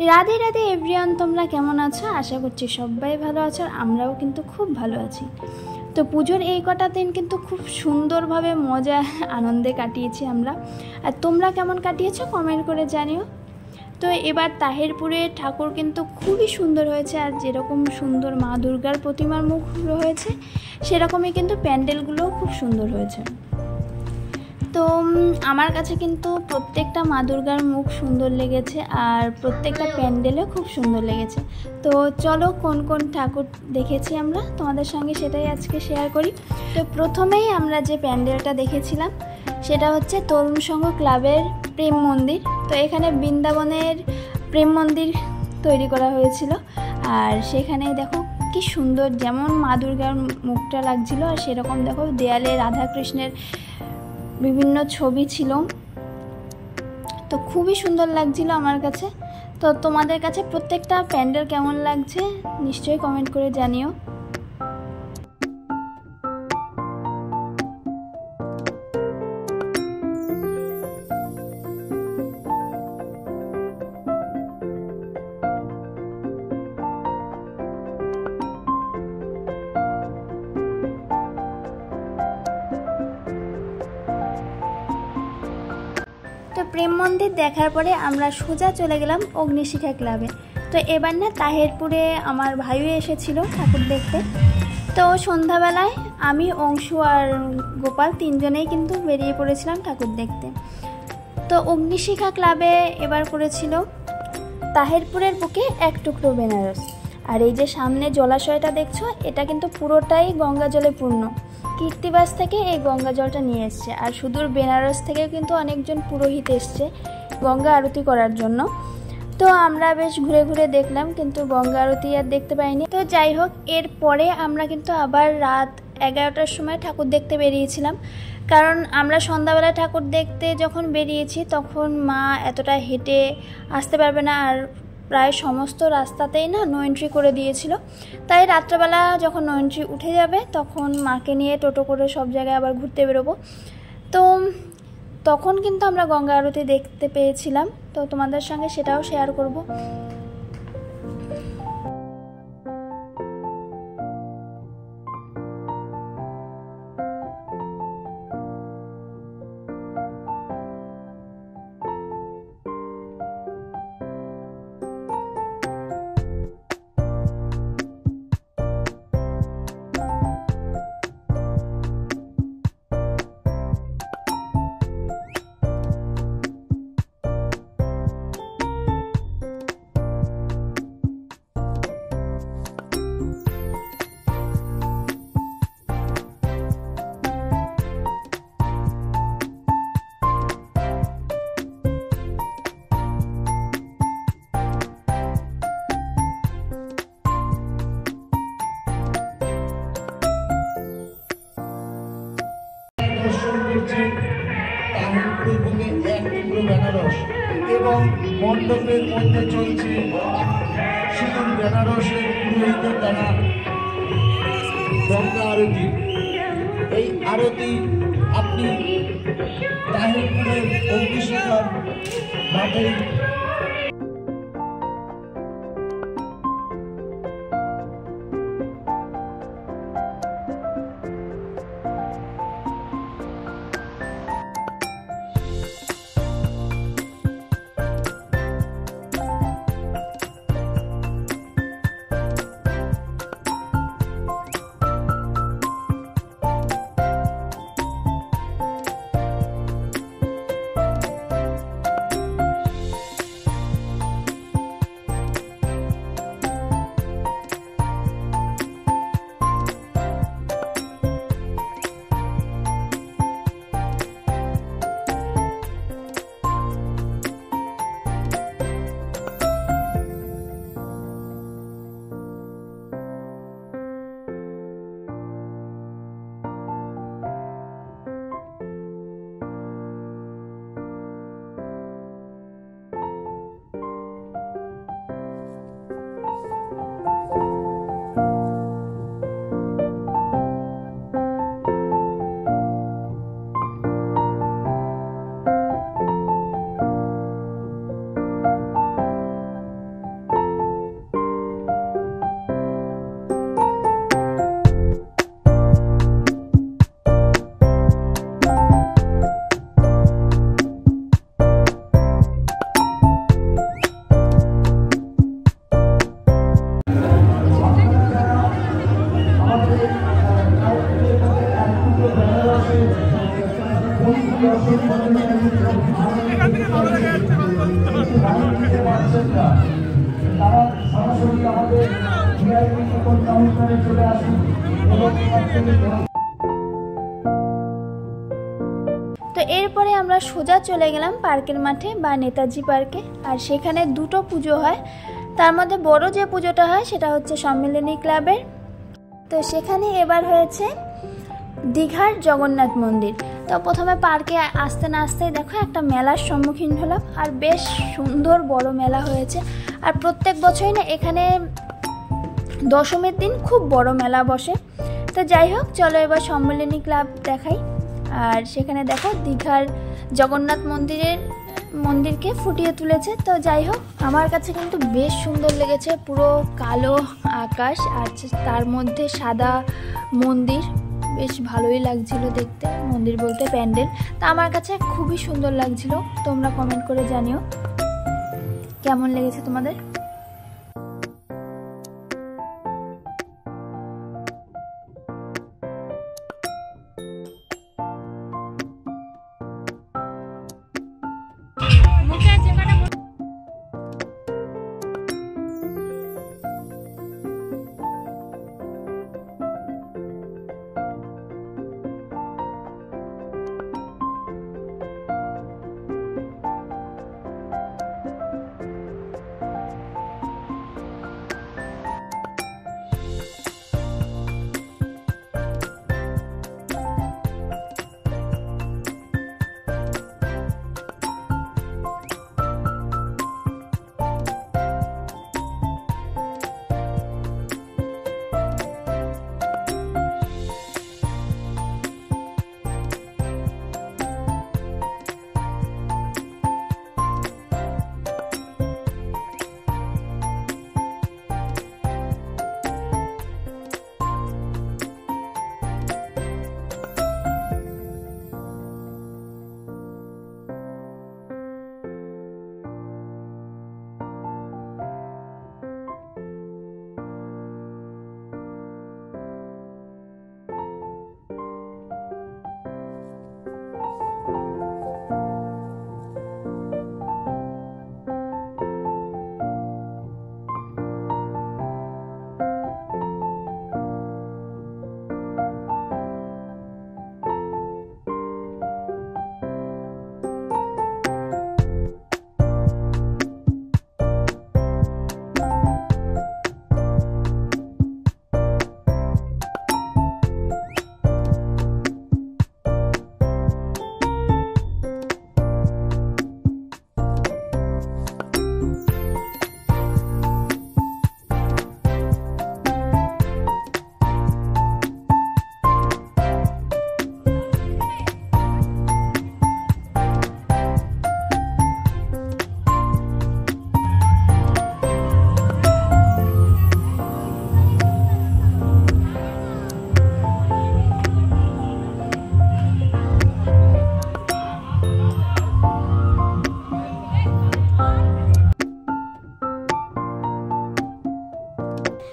Radhe Radhe everyone, তোমরা কেমন আছো? আশা করছি সবাই ভালো আছো, আর আমরাও কিন্তু খুব ভালো আছি। তো পুজোর এই কটা দিন কিন্তু খুব সুন্দরভাবে মজা আনন্দে কাটিয়েছি আমরা। আর তোমরা কেমন কাটিয়েছো কমেন্ট করে জানিও। তো এবার তাহেরপুরে ঠাকুর কিন্তু খুবই সুন্দর হয়েছে, আর যেরকম সুন্দর মা দুর্গার প্রতিমার মুখ হয়েছে সেরকমই কিন্তু প্যান্ডেলগুলোও খুব সুন্দর হয়েছে। তো আমার কাছে কিন্তু প্রত্যেকটা মা দুর্গার মুখ সুন্দর লেগেছে, আর প্রত্যেকটা প্যান্ডেলও খুব সুন্দর লেগেছে। তো চলো কোন কোন ঠাকুর দেখেছি আমরা তোমাদের সঙ্গে সেটাই আজকে শেয়ার করি। তো প্রথমেই আমরা যে প্যান্ডেলটা দেখেছিলাম সেটা হচ্ছে তরুণ সংঘ ক্লাবের প্রেম মন্দির। তো এখানে বৃন্দাবনের প্রেম মন্দির তৈরি করা হয়েছিল, আর সেখানে দেখো কি সুন্দর, যেমন মা দুর্গার মুখটা লাগছিল আর সেরকম দেখো দেয়ালে রাধাকৃষ্ণের বিভিন্ন ছবি ছিল। তো খুবই সুন্দর লাগছিল আমার কাছে। তো তোমাদের কাছে প্রত্যেকটা প্যান্ডেল কেমন লাগছে নিশ্চয়ই কমেন্ট করে জানিও। তো প্রেম মন্দির দেখার পরে আমরা সোজা চলে গেলাম অগ্নিশিখা ক্লাবে। তো এবার না তাহেরপুরে আমার ভাইও এসেছিল ঠাকুর দেখতে। তো সন্ধ্যাবেলায় আমি, অংশু আর গোপাল তিনজনেই কিন্তু বেরিয়ে পড়েছিলাম ঠাকুর দেখতে। তো অগ্নিশিখা ক্লাবে এবার করেছিল তাহেরপুরের বুকে এক টুকরো বেনারস। আর এই যে সামনে জলাশয়টা দেখছো, এটা কিন্তু পুরোটাই গঙ্গা জলে পূর্ণ। কীর্তিবাস থেকে এই গঙ্গা জলটা নিয়ে এসছে, আর সুদূর বেনারস থেকে কিন্তু অনেকজন পুরোহিত এসছে গঙ্গা আরতি করার জন্য। তো আমরা বেশ ঘুরে ঘুরে দেখলাম, কিন্তু গঙ্গা আরতি আর দেখতে পাইনি। তো যাই হোক, এরপরে আমরা কিন্তু আবার রাত 11টার সময় ঠাকুর দেখতে বেরিয়েছিলাম, কারণ আমরা সন্ধ্যাবেলা ঠাকুর দেখতে যখন বেরিয়েছি তখন মা এতটা হেঁটে আসতে পারবে না, আর প্রায় সমস্ত রাস্তাতেই না নো এন্ট্রি করে দিয়েছিল। তাই রাত্রেবেলা যখন নো এন্ট্রি উঠে যাবে তখন মাকে নিয়ে টোটো করে সব জায়গায় আবার ঘুরতে বেরোবো। তো তখন কিন্তু আমরা গঙ্গা আরতি দেখতে পেয়েছিলাম, তো তোমাদের সঙ্গে সেটাও শেয়ার করব। বেনারস এবং মণ্ডপের মধ্যে চলছে সিঁদুর বেনারসের পুরোহিতের দ্বারা গঙ্গা আরতি। এই আরতি আপনি তাহেরপুরের অগ্নিশিখার মাঠে পারছেন না তারা সরাসরি আমাদের ভিআইপি টিকেট কাউন্টারে চলে আসুন এবং তো এরপরে আমরা সোজা চলে গেলাম পার্কের মাঠে বা নেতাজি পার্কে। আর সেখানে দুটো পুজো হয়, তার মধ্যে বড় যে পুজোটা হয় সেটা হচ্ছে সম্মিলনী ক্লাবের। তো সেখানে এবার হয়েছে দীঘার জগন্নাথ মন্দির। তো প্রথমে পার্কে আসতে না আসতেই দেখো একটা মেলার সম্মুখীন হলাম, আর বেশ সুন্দর বড় মেলা হয়েছে। আর প্রত্যেক বছরই না এখানে দশমীর দিন খুব বড় মেলা বসে। তো যাই হোক, চলো এবার সম্মিলনী ক্লাব দেখাই। আর সেখানে দেখো দীঘার জগন্নাথ মন্দিরকে ফুটিয়ে তুলেছে। তো যাই হোক, আমার কাছে কিন্তু বেশ সুন্দর লেগেছে, পুরো কালো আকাশ আর তার মধ্যে সাদা মন্দির, বেশ ভালোই লাগছিল দেখতে। মন্দির বলতে প্যান্ডেল, তা আমার কাছে খুবই সুন্দর লাগছিল। তোমরা কমেন্ট করে জানিও কেমন লেগেছে তোমাদের।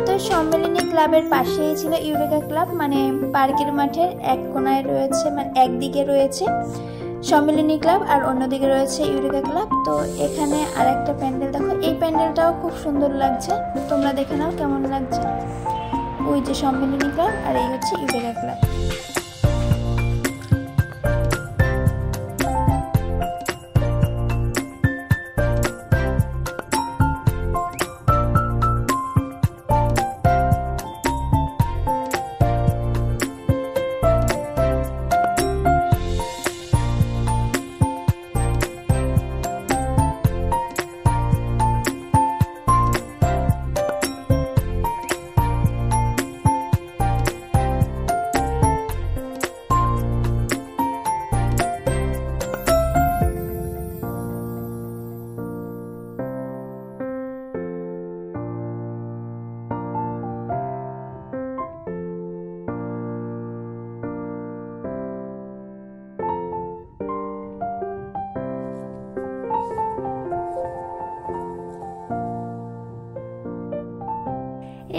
তো সম্মিলনী ক্লাবের পাশেই ছিল ইউরেকা ক্লাব, মানে পার্কের মাঠের এক কোনায় রয়েছে, মানে একদিকে রয়েছে সম্মিলনী ক্লাব আর অন্যদিকে রয়েছে ইউরেকা ক্লাব। তো এখানে আর একটা প্যান্ডেল দেখো, এই প্যান্ডেলটাও খুব সুন্দর লাগছে, তোমরা দেখে নাও কেমন লাগছে। ওই যে সম্মিলনী ক্লাব আর এই হচ্ছে ইউরেকা ক্লাব।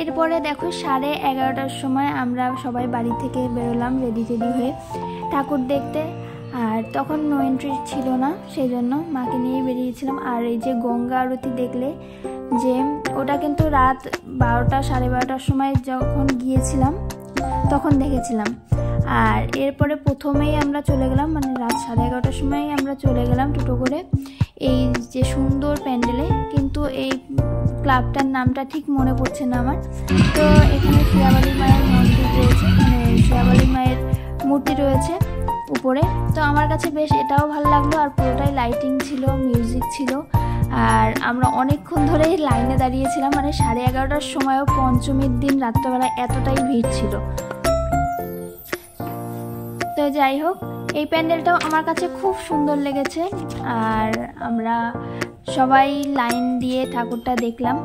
এরপরে দেখো 11:30টার সময় আমরা সবাই বাড়ি থেকে বেরোলাম রেডি হয়ে ঠাকুর দেখতে। আর তখন নো এন্ট্রি ছিল না, সেই জন্য মাকে নিয়ে বেরিয়েছিলাম। আর এই যে গঙ্গা আরতি দেখলে যে ওটা কিন্তু রাত 12টা 12:30টার সময় যখন গিয়েছিলাম তখন দেখেছিলাম। আর এরপরে প্রথমেই আমরা চলে গেলাম, মানে রাত 11:30টার সময় আমরা চলে গেলাম টোটো করে এই যে সুন্দর প্যান্ডেলে। কিন্তু এই ক্লাবটার নামটা ঠিক মনে পড়ছে না আমার। তো এখানে শিয়াবালি মায়ের মন্দির রয়েছে, মানে শিয়াবালি মায়ের মূর্তি রয়েছে উপরে। তো আমার কাছে বেশ এটাও ভালো লাগলো। আর পুরোটাই লাইটিং ছিল, মিউজিক ছিল। আর আমরা অনেকক্ষণ ধরেই লাইনে দাঁড়িয়েছিলাম, মানে 11:30টার সময়ও পঞ্চমীর দিন রাত্রেবেলা এতটাই ভিড় ছিল। তো যাই হোক, এই প্যান্ডেলটাও আমার কাছে খুব সুন্দর লেগেছে। আর আমরা সবাই লাইন দিয়ে ঠাকুরটা দেখলাম।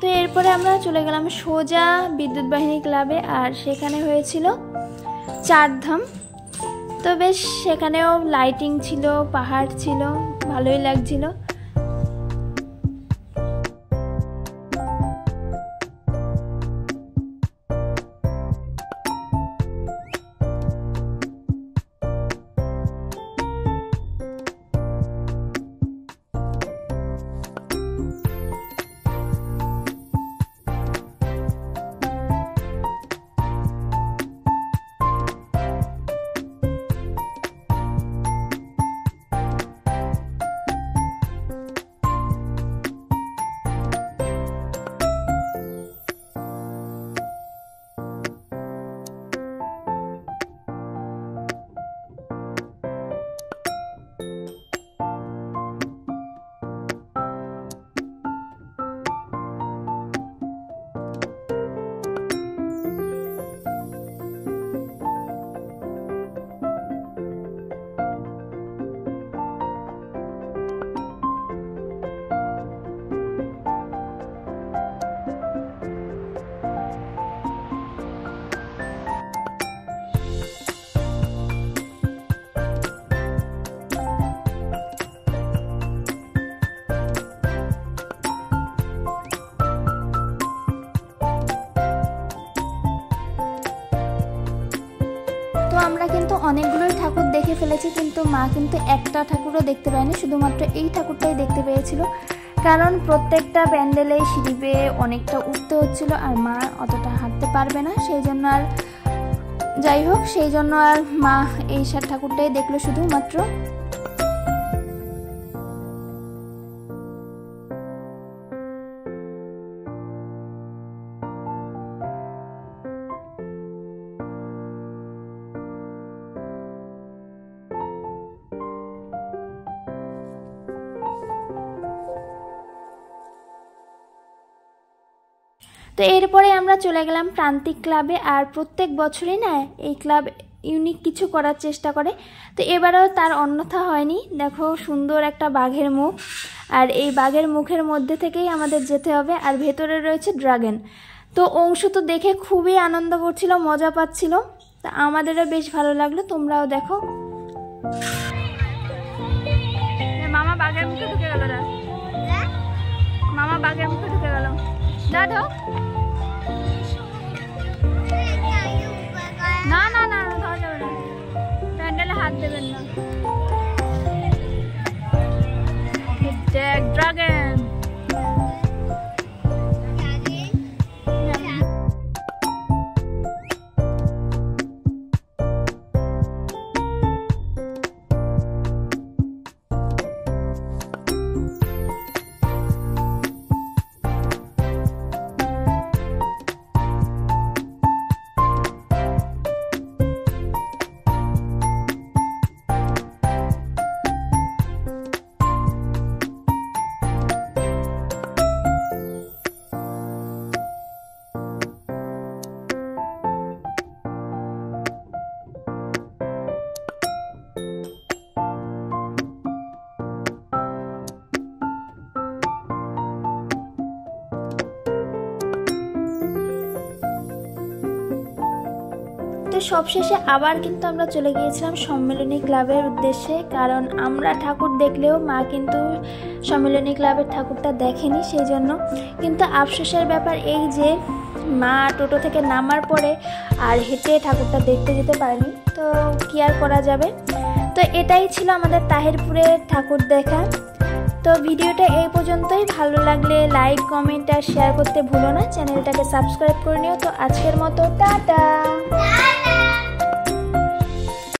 তো এরপরে আমরা চলে গেলাম সোজা বিদ্যুৎ বাহিনী ক্লাবে। আর সেখানে হয়েছিল 4 ধাম। তো বেশ সেখানেও লাইটিং ছিল, পাহাড় ছিল, ভালোই লাগছিল। তো আমরা কিন্তু অনেকগুলোই ঠাকুর দেখে ফেলেছি, কিন্তু মা কিন্তু একটা ঠাকুরও দেখতে পায়নি, শুধুমাত্র এই ঠাকুরটাই দেখতে পেয়েছিল। কারণ প্রত্যেকটা প্যান্ডেলে সিঁড়ি বেয়ে অনেকটা উঠতে হচ্ছিল, আর মা অতটা হাঁটতে পারবে না, সেই জন্য আর যাই হোক সেই জন্য আর মা এই ঠাকুরটাই দেখলো শুধুমাত্র। তো এরপরে আমরা চলে গেলাম প্রান্তিক ক্লাবে। আর প্রত্যেক বছরই না এই ক্লাব ইউনিক কিছু করার চেষ্টা করে। তো এবারেও তার অন্যথা হয়নি। দেখো সুন্দর একটা বাঘের মুখ, আর এই বাঘের মুখের মধ্যে থেকেই আমাদের যেতে হবে। আর ভেতরে রয়েছে ড্রাগন। তো অংশ তো দেখে খুবই আনন্দ করছিল, মজা পাচ্ছিল। তা আমাদেরও বেশ ভালো লাগলো, তোমরাও দেখো। মামা বাঘের মুখে ঢুকে গেল, মামা বাঘের মুখে ঢুকে গেল। দাদা না না না ধরা যাবে না, প্যান্ডেলে হাত দেবেন না। ড্রাগন তো সবশেষে আবার কিন্তু আমরা চলে গিয়েছিলাম সম্মেলনী ক্লাবের উদ্দেশ্যে, কারণ আমরা ঠাকুর দেখলেও মা কিন্তু সম্মেলনী ক্লাবের ঠাকুরটা দেখেনি, সেই জন্য। কিন্তু আফসোসের ব্যাপার এই যে মা টোটো থেকে নামার পরে আর হেঁটে ঠাকুরটা দেখতে যেতে পারেনি, তো কি আর করা যাবে। তো এটাই ছিল আমাদের তাহিরপুরের ঠাকুর দেখা। তো ভিডিওটা এই পর্যন্তই, ভালো লাগলে লাইক, কমেন্ট আর শেয়ার করতে ভুলো না, চ্যানেলটাকে সাবস্ক্রাইব করে নিও। তো আজকের মতো টাটা।